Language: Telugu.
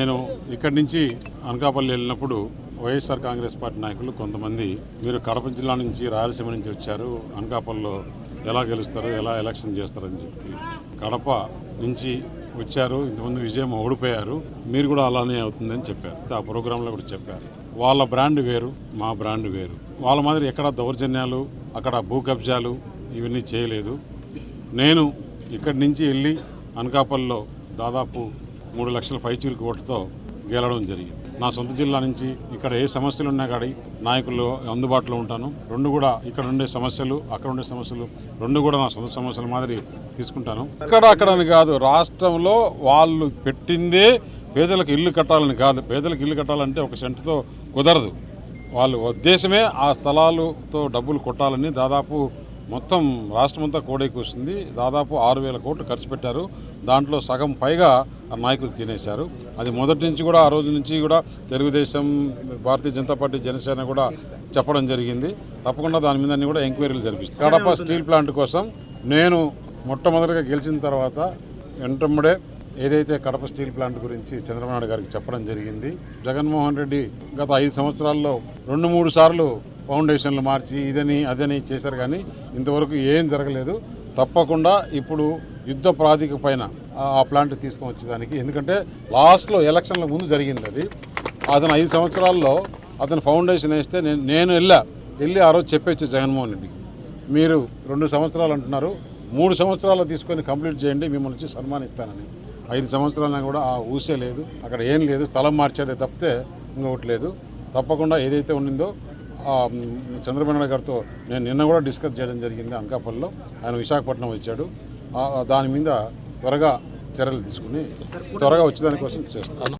నేను ఇక్కడి నుంచి అనకాపల్లి వెళ్ళినప్పుడు వైఎస్ఆర్ కాంగ్రెస్ పార్టీ నాయకులు కొంతమంది మీరు కడప జిల్లా నుంచి రాయలసీమ నుంచి వచ్చారు, అనకాపల్లిలో ఎలా గెలుస్తారు, ఎలా ఎలక్షన్ చేస్తారని చెప్పి కడప నుంచి వచ్చారు, ఇంతకుముందు విజయం ఓడిపోయారు, మీరు కూడా అలానే అవుతుందని చెప్పారు. ఆ ప్రోగ్రాంలో కూడా చెప్పారు. వాళ్ళ బ్రాండ్ వేరు, మా బ్రాండ్ వేరు. వాళ్ళ మాదిరి ఎక్కడ దౌర్జన్యాలు, అక్కడ భూ కబ్జాలు ఇవన్నీ చేయలేదు. నేను ఇక్కడి నుంచి వెళ్ళి అనకాపల్లిలో దాదాపు 3 లక్షల పైచీలకు ఓటుతో గెలవడం జరిగింది. నా సొంత జిల్లా నుంచి ఇక్కడ ఏ సమస్యలు ఉన్నా కాడి నాయకులు అందుబాటులో ఉంటాను. రెండు కూడా ఇక్కడ ఉండే సమస్యలు, అక్కడ ఉండే సమస్యలు రెండు కూడా నా సొంత సమస్యల మాదిరి తీసుకుంటాను. అక్కడని కాదు, రాష్ట్రంలో వాళ్ళు పెట్టిందే పేదలకు ఇల్లు కట్టాలని కాదు. పేదలకు ఇల్లు కట్టాలంటే ఒక సెంటుతో కుదరదు. వాళ్ళ ఉద్దేశమే ఆ స్థలాలతో డబ్బులు కొట్టాలని దాదాపు మొత్తం రాష్ట్రమంతా కోడైకి వస్తుంది. దాదాపు 6,000 కోట్లు ఖర్చు పెట్టారు. దాంట్లో సగం పైగా నాయకులు తినేశారు. అది మొదటి నుంచి కూడా, ఆ రోజు నుంచి కూడా తెలుగుదేశం, భారతీయ జనతా పార్టీ, జనసేన కూడా చెప్పడం జరిగింది. తప్పకుండా దాని మీద కూడా ఎంక్వైరీలు జరిపిస్తారు. కడప స్టీల్ ప్లాంట్ కోసం నేను మొట్టమొదటిగా గెలిచిన తర్వాత వెంటనే ఏదైతే కడప స్టీల్ ప్లాంట్ గురించి చంద్రబాబు నాయుడు గారికి చెప్పడం జరిగింది. జగన్మోహన్ రెడ్డి గత 5 సంవత్సరాల్లో 2-3 సార్లు ఫౌండేషన్లు మార్చి ఇదని అదని చేశారు, కానీ ఇంతవరకు ఏం జరగలేదు. తప్పకుండా ఇప్పుడు యుద్ధ ప్రాతిక పైన ఆ ప్లాంట్ తీసుకొని వచ్చేదానికి, ఎందుకంటే లాస్ట్లో ఎలక్షన్ల ముందు జరిగింది అది. అతను 5 సంవత్సరాల్లో అతను ఫౌండేషన్ వేస్తే నేను వెళ్ళి ఆ రోజు చెప్పొచ్చు జగన్మోహన్ రెడ్డికి, మీరు 2 సంవత్సరాలు అంటున్నారు, 3 సంవత్సరాలు తీసుకొని కంప్లీట్ చేయండి, మిమ్మల్ని వచ్చి సన్మానిస్తానని. 5 సంవత్సరాలైనా కూడా ఆ ఊసే లేదు, అక్కడ ఏం లేదు, స్థలం మార్చాడే తప్పితే ఇంకొకటి లేదు. తప్పకుండా ఏదైతే ఉండిందో చంద్రబాబు నాయుడు గారితో నేను నిన్న కూడా డిస్కస్ చేయడం జరిగింది అనకాపల్లిలో. ఆయన విశాఖపట్నం వచ్చాడు. దాని మీద త్వరగా చర్యలు తీసుకుని త్వరగా వచ్చేదానికోసం చేస్తాను.